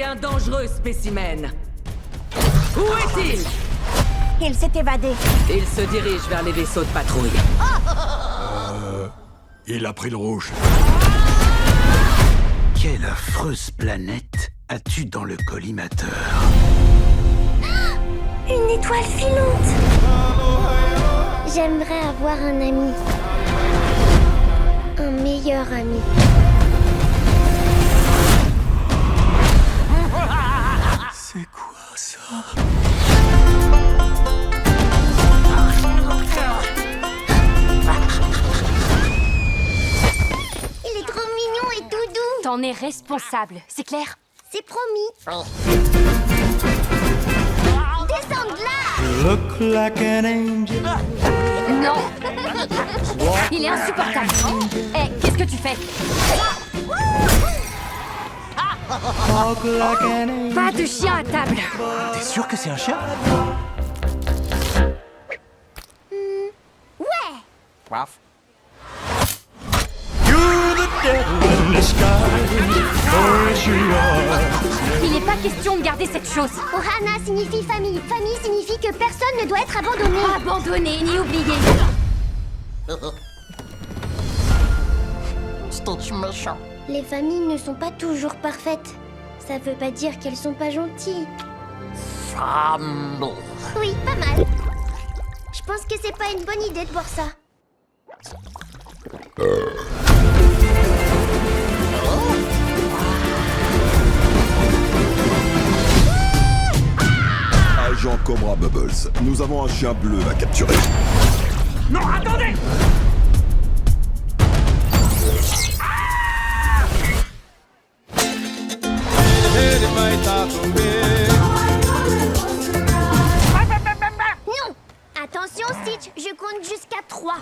un dangereux spécimen. Où est-il? Il s'est évadé. Il se dirige vers les vaisseaux de patrouille. Il a pris le rouge. Quelle affreuse planète as-tu dans le collimateur? Une étoile filante. J'aimerais avoir un ami. Un meilleur ami. C'est quoi ça? Il est trop mignon et tout doux. T'en es responsable, c'est clair? C'est promis. Descends de là. Look like an angel. Non. Il est insupportable. Hé, qu'est-ce que tu fais? Talk like an angel. Pas de chien à table. T'es sûr que c'est un chien? Ouais. You're the devil in disguise. First you are. Il n'est pas question de garder cette chose. Ohana signifie famille. Famille signifie que personne ne doit être abandonné. Abandonné ni oublié. Stitch méchant. Les familles ne sont pas toujours parfaites. Ça veut pas dire qu'elles sont pas gentilles. Famille. Oui, pas mal. Je pense que c'est pas une bonne idée de boire ça. Agent Cobra Bubbles, nous avons un chien bleu à capturer. Non, attendez! Non! Attention, Stitch, je compte jusqu'à 3.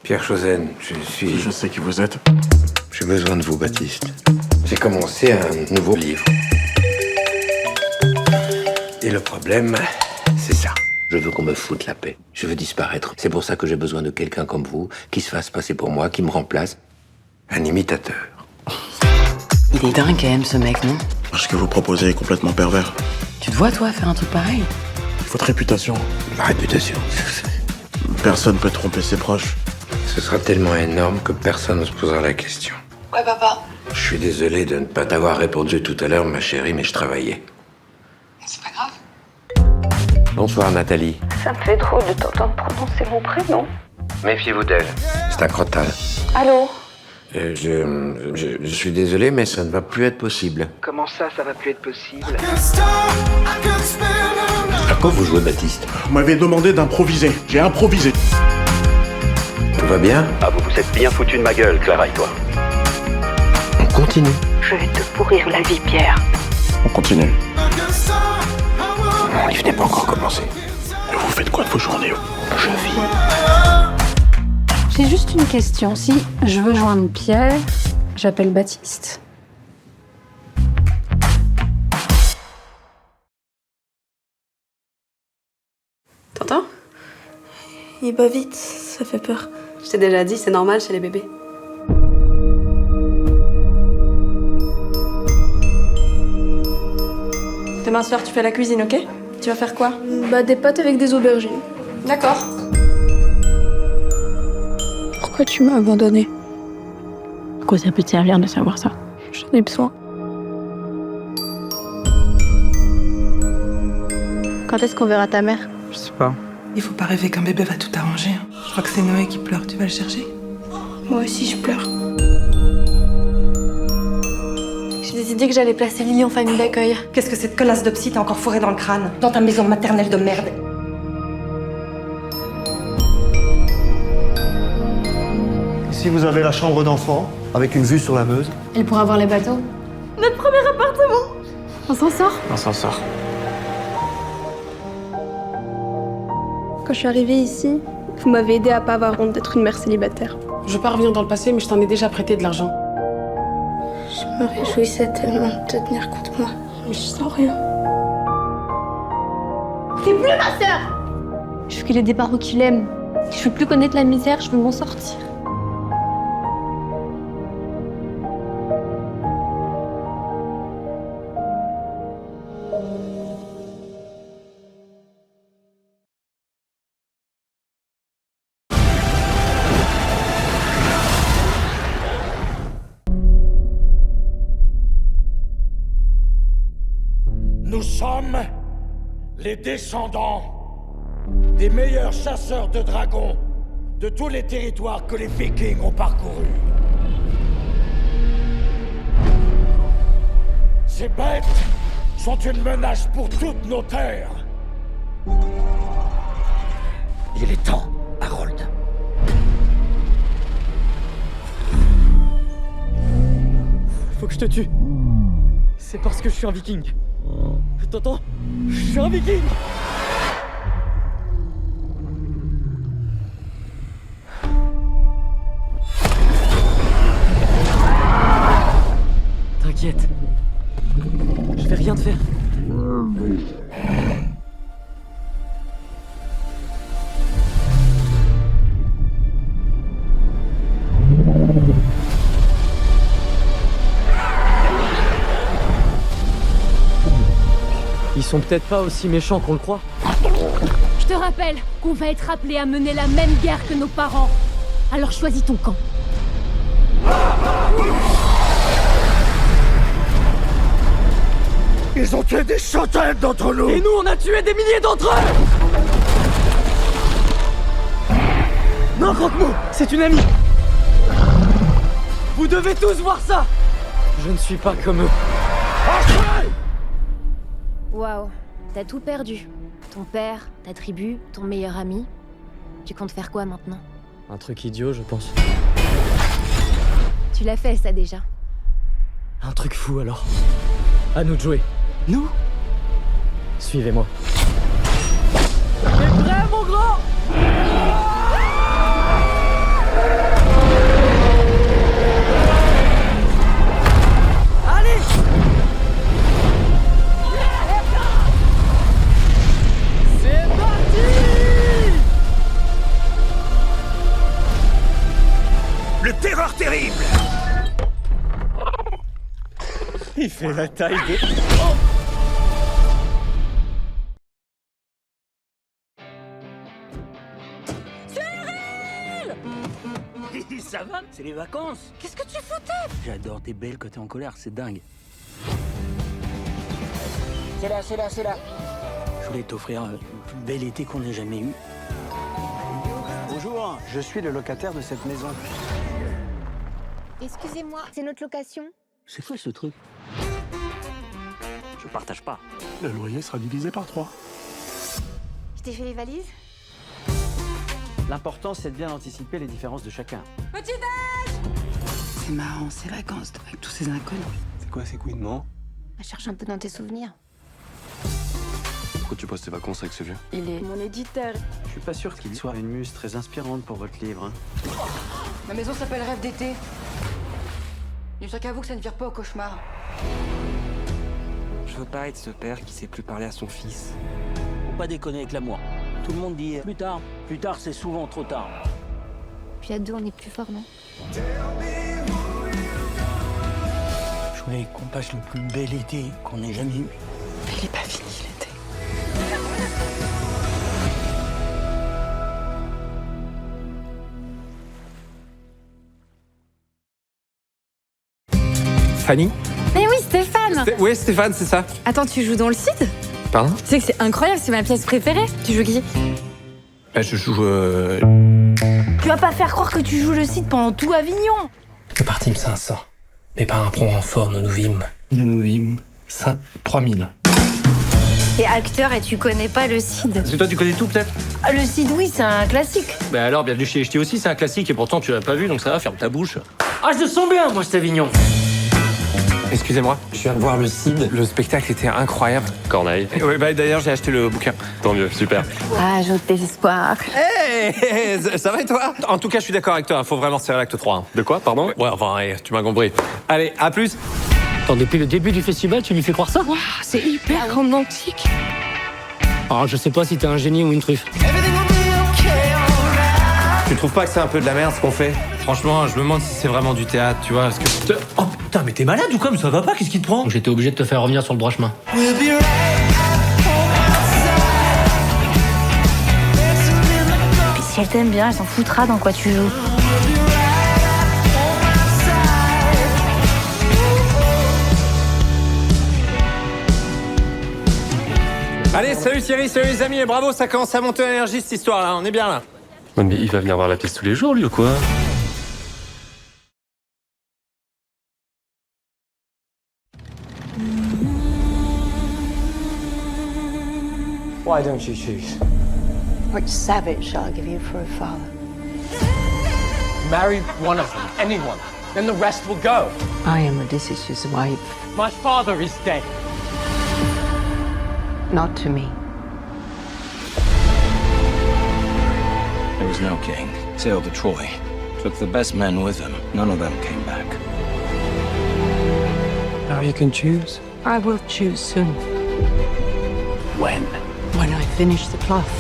Pierre Chauzen, je suis... Je sais qui vous êtes. J'ai besoin de vous, Baptiste. J'ai commencé un nouveau livre. Et le problème, c'est ça. Je veux qu'on me foute la paix. Je veux disparaître. C'est pour ça que j'ai besoin de quelqu'un comme vous, qui se fasse passer pour moi, qui me remplace. Un imitateur. Il est dingue quand même, ce mec, non? Ce que vous proposez est complètement pervers. Tu te vois, toi, faire un truc pareil? Votre réputation. Ma réputation. Personne peut tromper ses proches. Ce sera tellement énorme que personne ne se posera la question. Ouais, papa. Je suis désolé de ne pas t'avoir répondu tout à l'heure, ma chérie, mais je travaillais. C'est pas grave. Bonsoir, Nathalie. Ça me fait drôle de t'entendre prononcer mon prénom. Méfiez-vous d'elle. C'est un crottal. Allô? Je suis désolé, mais ça ne va plus être possible. Comment ça va plus être possible? À quoi vous jouez, Baptiste? Vous m'avez demandé d'improviser. J'ai improvisé. Tout va bien? Ah, vous vous êtes bien foutu de ma gueule, Clara et toi. On continue. Je vais te pourrir la vie, Pierre. On continue. Mon livre n'est pas encore commencé. Vous faites quoi de vos journées? Je vis. J'ai juste une question. Si je veux joindre Pierre, j'appelle Baptiste. T'entends? Il bat vite, ça fait peur. Je t'ai déjà dit, c'est normal chez les bébés. Demain soir, tu fais la cuisine, ok? Tu vas faire quoi? Bah, des pâtes avec des aubergines. D'accord. Pourquoi tu m'as abandonnée? À quoi ça peut te servir de savoir ça? J'en ai besoin. Quand est-ce qu'on verra ta mère? Je sais pas. Il faut pas rêver qu'un bébé va tout arranger. Je crois que c'est Noé qui pleure, tu vas le chercher? Moi aussi, je pleure. J'ai décidé que j'allais placer Lily en famille d'accueil. Qu'est-ce que cette connasse de psy t'a encore fourré dans le crâne? Dans ta maison maternelle de merde. Si vous avez la chambre d'enfant, avec une vue sur la Meuse. Elle pourra voir les bateaux. Notre premier appartement! On s'en sort? On s'en sort. Quand je suis arrivée ici, vous m'avez aidé à pas avoir honte d'être une mère célibataire. Je veux pas revenir dans le passé, mais je t'en ai déjà prêté de l'argent. Je me réjouissais tellement de te tenir contre moi. Mais je sens rien. C'est plus ma sœur. Je veux qu'il ait des parents qu'il aime. Je veux plus connaître la misère, je veux m'en sortir. Nous sommes les descendants des meilleurs chasseurs de dragons de tous les territoires que les Vikings ont parcourus. Ces bêtes sont une menace pour toutes nos terres. Il est temps, Harold. Faut que je te tue. C'est parce que je suis un viking. T'entends? Je suis un viking! T'inquiète. Je vais rien te faire. Ils sont peut-être pas aussi méchants qu'on le croit. Je te rappelle qu'on va être appelé à mener la même guerre que nos parents. Alors choisis ton camp. Ils ont tué des centaines d'entre nous! Et nous, on a tué des milliers d'entre eux! Non, Croque-Mou, c'est une amie! Vous devez tous voir ça! Je ne suis pas comme eux. Waouh, t'as tout perdu. Ton père, ta tribu, ton meilleur ami. Tu comptes faire quoi maintenant? Un truc idiot, je pense. Tu l'as fait ça déjà. Un truc fou alors. À nous de jouer. Nous? Suivez-moi. T'es prêt, mon grand? Allez! C'est parti! Le terreur terrible! Il fait la taille de... Ça va? C'est les vacances. Qu'est-ce que tu foutais? J'adore, t'es belle quand t'es en colère, c'est dingue. C'est là. Je voulais t'offrir le plus bel été qu'on ait jamais eu. Bonjour, je suis le locataire de cette maison. Excusez-moi, c'est notre location. C'est quoi ce truc? Je partage pas. Le loyer sera divisé par 3. Je t'ai fait les valises? L'important, c'est de bien anticiper les différences de chacun. Petit déj! C'est marrant, ces vacances avec tous ces inconnus. C'est quoi ces couilles, non? Va chercher un peu dans tes souvenirs. Pourquoi tu passes tes vacances avec ce vieux? Il est mon éditeur. Je suis pas sûr qu'il soit une muse très inspirante pour votre livre. Hein. Ma maison s'appelle Rêve d'été. Il n'y a qu'à vous que ça ne vire pas au cauchemar. Je veux pas être ce père qui sait plus parler à son fils. Faut pas déconner avec l'amour. Tout le monde dit plus tard. Plus tard, c'est souvent trop tard. Puis à deux, on est plus fort, non? Je voulais qu'on passe le plus bel été qu'on ait jamais eu. Mais il est pas fini l'été. Fanny? Mais oui, Stéphane! Oui, Stéphane, c'est ça. Attends, tu joues dans le Cid? Pardon? Tu sais que c'est incroyable, c'est ma pièce préférée. Tu joues qui? Je joue... Tu vas pas faire croire que tu joues le Cid pendant tout Avignon! Nous partîmes 500. Mes parents pront renfort, nous vîmes. Nous vîmes 3000. T'es acteur et tu connais pas le Cid. Parce que toi, tu connais tout, peut-être? Ah, le Cid, oui, c'est un classique. Bah alors, Bienvenue chez les Ch'tis aussi, c'est un classique, et pourtant, tu l'as pas vu, donc ça va, ferme ta bouche. Ah, je le sens bien, moi, cet Avignon. Excusez-moi, je viens de voir le Cid. Le spectacle était incroyable. Corneille. Oui, bah d'ailleurs, j'ai acheté le bouquin. Tant mieux, super. Ah, j'ai au désespoir. Hey, ça va et toi? En tout cas, je suis d'accord avec toi, faut vraiment serrer l'acte 3. De quoi, pardon? Ouais, enfin, tu m'as compris. Allez, à plus. Attends, depuis le début du festival, tu lui fais croire ça? Waouh, c'est hyper romantique. Alors, je sais pas si t'es un génie ou une truffe. Tu trouves pas que c'est un peu de la merde ce qu'on fait? Franchement, je me demande si c'est vraiment du théâtre, tu vois, parce que... Oh putain, mais t'es malade ou quoi? Mais ça va pas, qu'est-ce qui te prend? J'étais obligé de te faire revenir sur le droit chemin. Puis si elle t'aime bien, elle s'en foutra dans quoi tu joues. Allez, salut Thierry, salut les amis, et bravo, ça commence à monter l'énergie cette histoire-là, on est bien là. Ouais, mais il va venir voir la pièce tous les jours, lui, ou quoi? Why don't you choose? Which savage shall I give you for a father? Marry one of them, anyone. Then the rest will go. I am Odysseus' wife. My father is dead. Not to me. There was no king. Sailed to Troy. Took the best men with him. None of them came back. Now you can choose. I will choose soon. When? When I finish the cloth.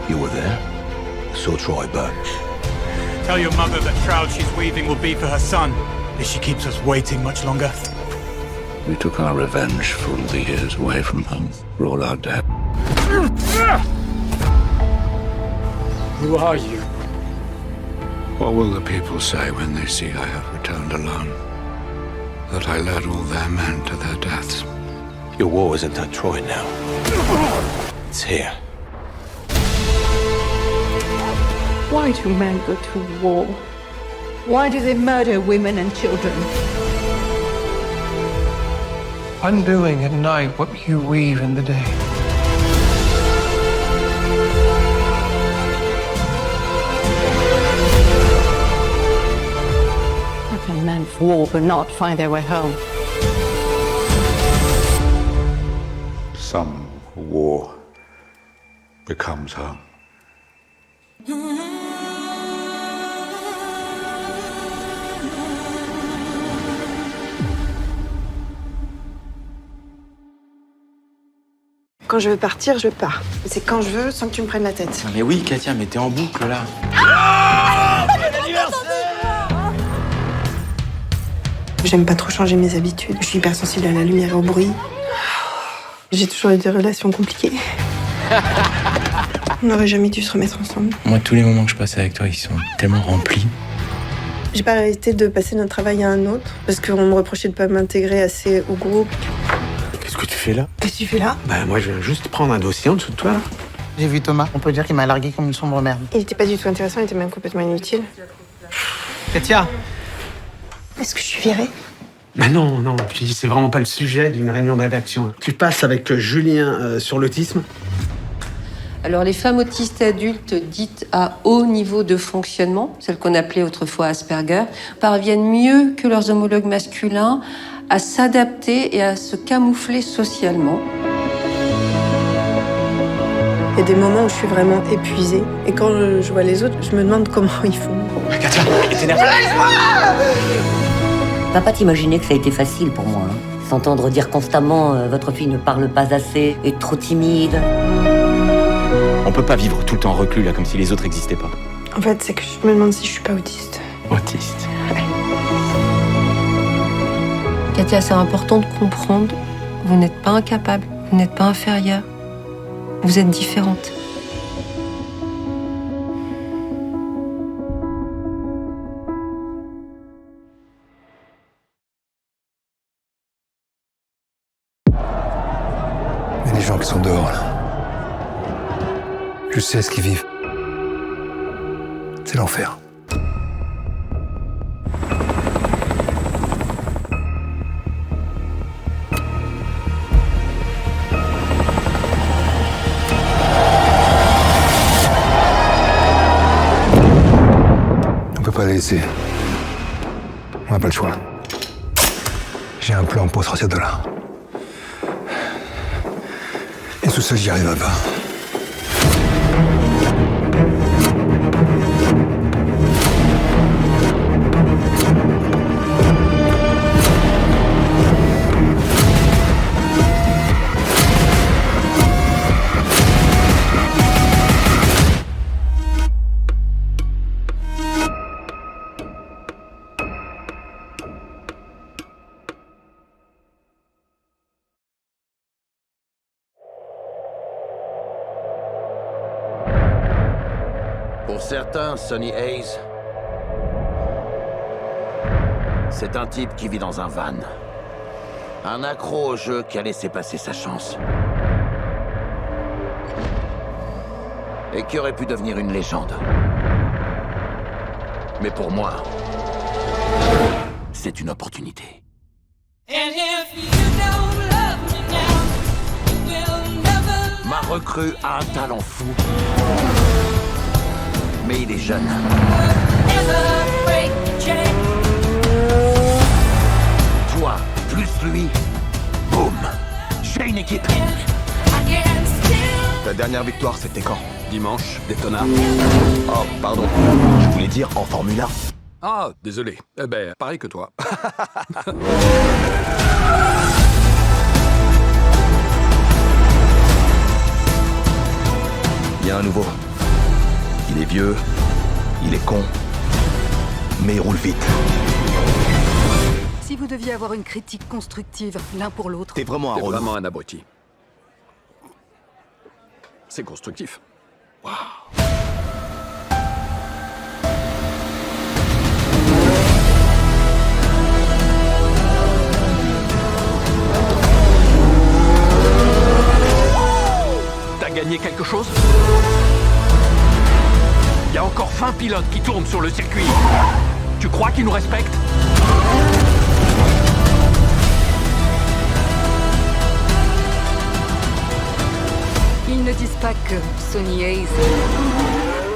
You were there? Saw Troy burn. Tell your mother that shroud she's weaving will be for her son, if she keeps us waiting much longer. We took our revenge for all the years away from home. We're all our dead. Who are you? What will the people say when they see I have returned alone? That I led all their men to their deaths? Your war isn't at Troy now. It's here. Why do men go to war? Why do they murder women and children? Undoing at night what you weave in the day. How can men war but not find their way home? Some war becomes home. Quand je veux partir, je pars. C'est quand je veux, sans que tu me prennes la tête. Mais oui, Katia, mais t'es en boucle là. J'aime pas trop changer mes habitudes. Je suis hypersensible à la lumière et au bruit. J'ai toujours eu des relations compliquées. On n'aurait jamais dû se remettre ensemble. Moi, tous les moments que je passe avec toi, ils sont tellement remplis. J'ai pas arrêté de passer notre travail à un autre, parce qu'on me reprochait de pas m'intégrer assez au groupe. Qu'est-ce que tu fais là? Qu'est-ce que tu fais là? Bah moi je viens juste prendre un dossier en dessous de toi là. J'ai vu Thomas, on peut dire qu'il m'a largué comme une sombre merde. Il était pas du tout intéressant, il était même complètement inutile. Katia! Est-ce que je suis virée? Bah non, c'est vraiment pas le sujet d'une réunion de rédaction. Tu passes avec Julien sur l'autisme. Alors les femmes autistes adultes dites à haut niveau de fonctionnement, celles qu'on appelait autrefois Asperger, parviennent mieux que leurs homologues masculins à s'adapter et à se camoufler socialement. Il y a des moments où je suis vraiment épuisée. Et quand je vois les autres, je me demande comment ils font. Katia, t'énerve. Va pas t'imaginer que ça a été facile pour moi. S'entendre dire constamment votre fille ne parle pas assez, est trop timide. On peut pas vivre tout le temps reclus là, comme si les autres n'existaient pas. En fait, c'est que je me demande si je suis pas autiste. Autiste. Katia, c'est important de comprendre, vous n'êtes pas incapable, vous n'êtes pas inférieure, vous êtes différente. Il y a des gens qui sont dehors là. Je sais ce qu'ils vivent. C'est l'enfer. On peut pas les laisser. On n'a pas le choix. J'ai un plan pour sortir de là. Et tout ça, j'y arrive à pas. Pour certains, Sonny Hayes, c'est un type qui vit dans un van. Un accro au jeu qui a laissé passer sa chance. Et qui aurait pu devenir une légende. Mais pour moi, c'est une opportunité. Ma recrue a un talent fou. Mais il est jeune. Toi, plus lui, boum, j'ai une équipe. Ta dernière victoire, c'était quand? Dimanche, Daytona. Oh, pardon. Je voulais dire en Formule 1. Ah, désolé. Eh ben, pareil que toi. Il y a un nouveau. Il est vieux, il est con, mais il roule vite. Si vous deviez avoir une critique constructive l'un pour l'autre... T'es vraiment un abruti. C'est constructif. Waouh. T'as gagné quelque chose? Il y a encore 20 pilotes qui tournent sur le circuit. Tu crois qu'ils nous respectent? Ils ne disent pas que Sonny Hayes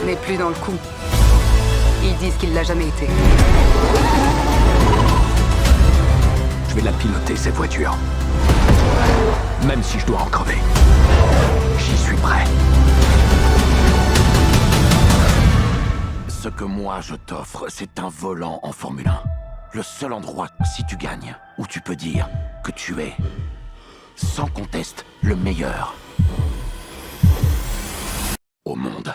n'est plus dans le coup. Ils disent qu'il l'a jamais été. Je vais la piloter, cette voiture. Même si je dois en crever. J'y suis prêt. Ce que moi je t'offre, c'est un volant en Formule 1. Le seul endroit, si tu gagnes, où tu peux dire que tu es, sans conteste, le meilleur au monde.